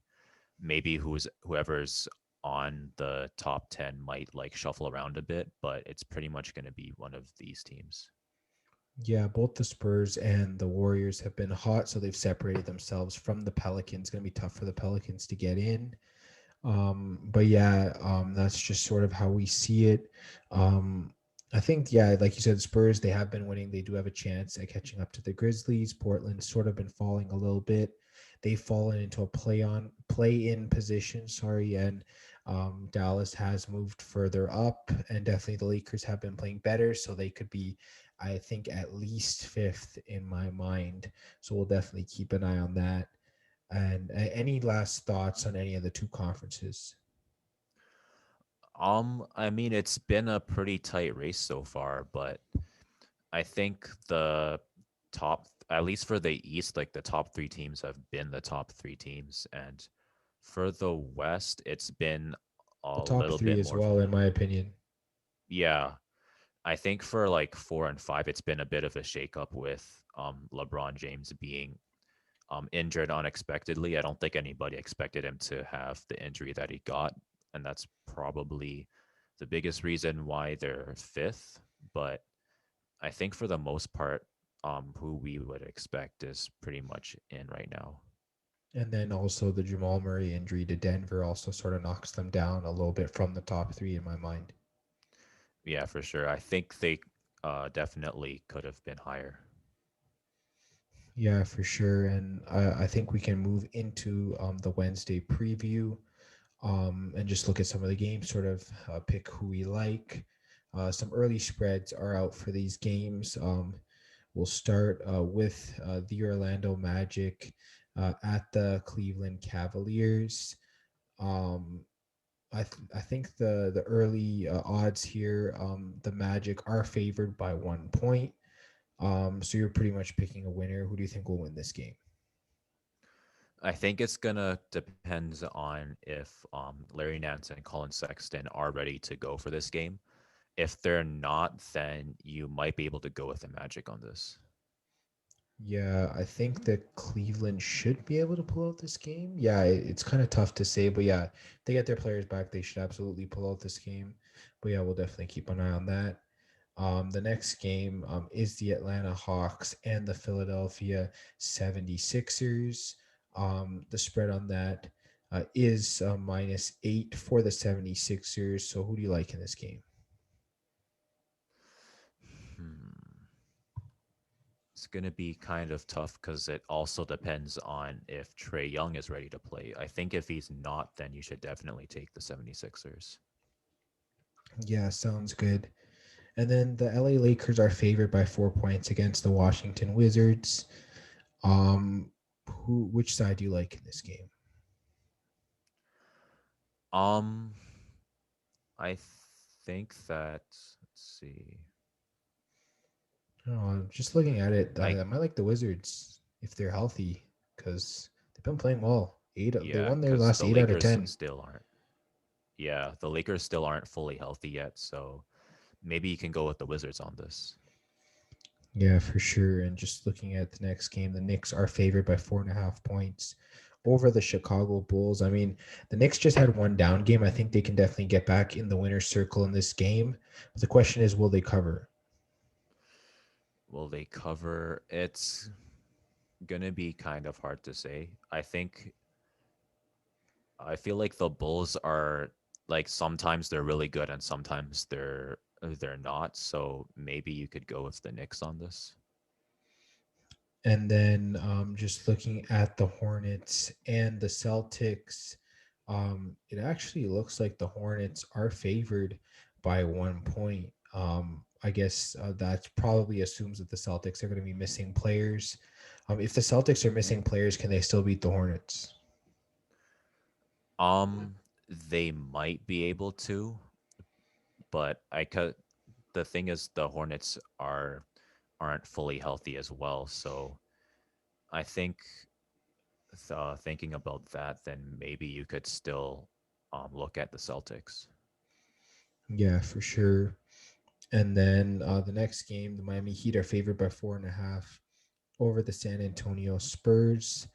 maybe whoever's on the top 10 might like shuffle around a bit, but it's pretty much going to be one of these teams. Yeah, both the Spurs and the Warriors have been hot, so they've separated themselves from the Pelicans. It's going to be tough for the Pelicans to get in. But yeah, that's just sort of how we see it. Um, I think, yeah, like you said, Spurs, they have been winning. They do have a chance at catching up to the Grizzlies. Portland's sort of been falling a little bit. They've fallen into a play in position, sorry, and Dallas has moved further up, and definitely the Lakers have been playing better, so they could be, I think, at least fifth in my mind. So we'll definitely keep an eye on that. And any last thoughts on any of the two conferences? I mean, it's been a pretty tight race so far, but I think the top, at least for the East, like the top three teams have been the top three teams. And for the West, it's been The a top little three bit as more. well, in my opinion. Yeah. I think for like 4 and 5, it's been a bit of a shakeup with LeBron James being injured unexpectedly. I don't think anybody expected him to have the injury that he got. And that's probably the biggest reason why they're fifth. But I think for the most part, who we would expect is pretty much in right now. And then also the Jamal Murray injury to Denver also sort of knocks them down a little bit from the top three in my mind. Yeah, for sure. I think they definitely could have been higher. Yeah, for sure. And I think we can move into the Wednesday preview, and just look at some of the games, sort of pick who we like. Some early spreads are out for these games. We'll start with the Orlando Magic at the Cleveland Cavaliers. Um, I think the early odds here, the Magic are favored by 1 point. So you're pretty much picking a winner. Who do you think will win this game? I think it's gonna depend on if Larry Nance and Colin Sexton are ready to go for this game. If they're not, then you might be able to go with the Magic on this. Yeah, I think that Cleveland should be able to pull out this game. Yeah, it's kind of tough to say, but yeah, if they get their players back, they should absolutely pull out this game. But yeah, we'll definitely keep an eye on that. The next game is the Atlanta Hawks and the Philadelphia 76ers. The spread on that is -8 for the 76ers. So who do you like in this game? Hmm. It's going to be kind of tough because it also depends on if Trey Young is ready to play. I think if he's not, then you should definitely take the 76ers. Yeah, sounds good. And then the LA Lakers are favored by 4 points against the Washington Wizards. Um, which side do you like in this game? Um, I think that, let's see. Just looking at it, I, I might like the Wizards if they're healthy because they've been playing well. They yeah, won their because last the 8 out of Lakers 10. still aren't. Yeah, the Lakers still aren't fully healthy yet. So maybe you can go with the Wizards on this. Yeah, for sure. And just looking at the next game, the Knicks are favored by 4.5 points over the Chicago Bulls. I mean, the Knicks just had one down game. I think they can definitely get back in the winner's circle in this game. But the question is, will they cover? Will they cover? It's going to be kind of hard to say. I feel like the Bulls are like sometimes they're really good and sometimes they're not. So maybe you could go with the Knicks on this. And then just looking at the Hornets and the Celtics, it actually looks like the Hornets are favored by 1 point. I guess that probably assumes that the Celtics are going to be missing players. If the Celtics are missing players, can they still beat the Hornets? Um, they might be able to, but I could. The thing is, the Hornets aren't fully healthy as well. So I think thinking about that, then maybe you could still look at the Celtics. Yeah, for sure. And then the next game, the Miami Heat are favored by 4.5 over the San Antonio Spurs.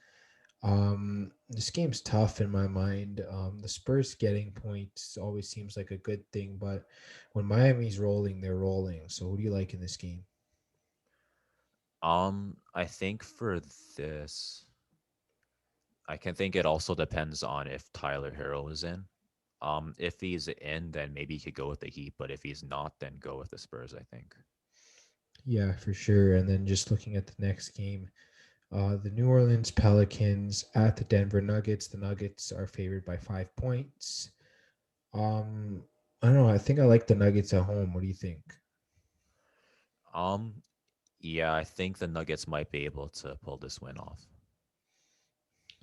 This game's tough in my mind. The Spurs getting points always seems like a good thing, but when Miami's rolling, they're rolling. So who do you like in this game? I think for this, I can think it also depends on if Tyler Hero is in. If he's in, then maybe you could go with the Heat, but if he's not, then go with the Spurs, I think. Yeah, for sure. And then just looking at the next game, the New Orleans Pelicans at the Denver Nuggets. The Nuggets are favored by 5 points. Um, I don't know. I think I like the Nuggets at home. What do you think? Um, yeah, I think the Nuggets might be able to pull this win off.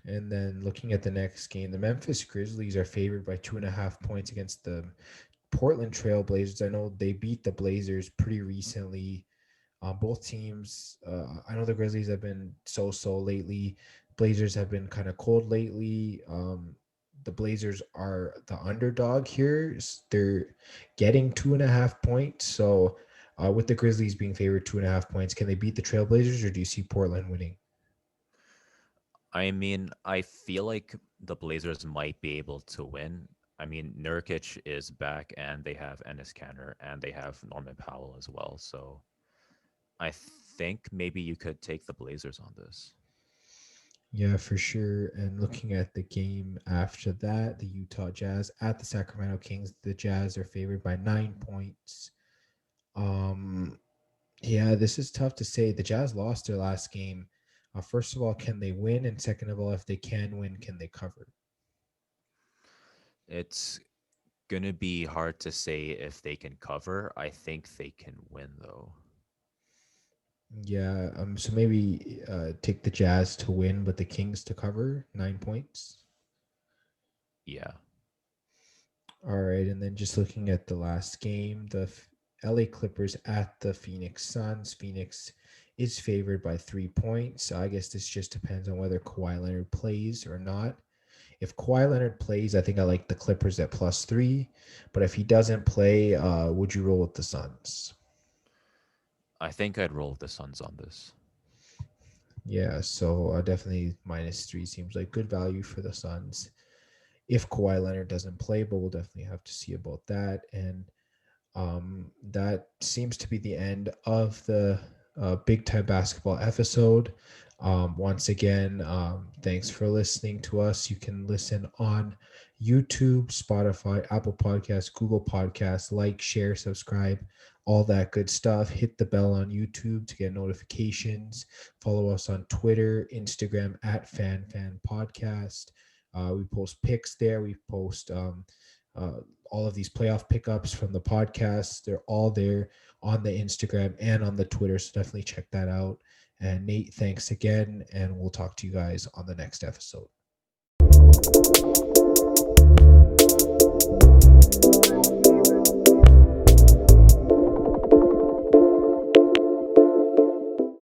And then looking at the next game, the Memphis Grizzlies are favored by 2.5 points against the Portland Trailblazers. I know they beat the Blazers pretty recently. Both teams, I know the Grizzlies have been so lately. Blazers have been kind of cold lately. The Blazers are the underdog here. They're getting 2.5 points. So, with the Grizzlies being favored 2.5 points, can they beat the Trailblazers, or do you see Portland winning? I mean, I feel like the Blazers might be able to win. I mean, Nurkic is back, and they have Ennis Canner, and they have Norman Powell as well. So I think maybe you could take the Blazers on this. Yeah, for sure. And looking at the game after that, the Utah Jazz at the Sacramento Kings, the Jazz are favored by 9 points. Um, yeah, this is tough to say. The Jazz lost their last game. First of all, can they win? And second of all, if they can win, can they cover? It's gonna be hard to say if they can cover. I think they can win though. Yeah, so maybe take the Jazz to win, but the Kings to cover 9 points. Yeah. All right, and then just looking at the last game, the LA Clippers at the Phoenix Suns. Phoenix is favored by 3 points. So I guess this just depends on whether Kawhi Leonard plays or not. If Kawhi Leonard plays, I think I like the Clippers at +3. But if he doesn't play, would you roll with the Suns? I think I'd roll with the Suns on this. Yeah, so definitely -3 seems like good value for the Suns if Kawhi Leonard doesn't play, but we'll definitely have to see about that. And that seems to be the end of the big time basketball episode. Once again, thanks for listening to us. You can listen on YouTube, Spotify, Apple Podcasts, Google Podcasts. Like, share, subscribe, all that good stuff. Hit the bell on YouTube to get notifications. Follow us on Twitter, Instagram at FanFanPodcast. We post pics there. We post uh, all of these playoff pickups from the podcast. They're all there on the Instagram and on the Twitter. So definitely check that out. And Nate, thanks again. And we'll talk to you guys on the next episode.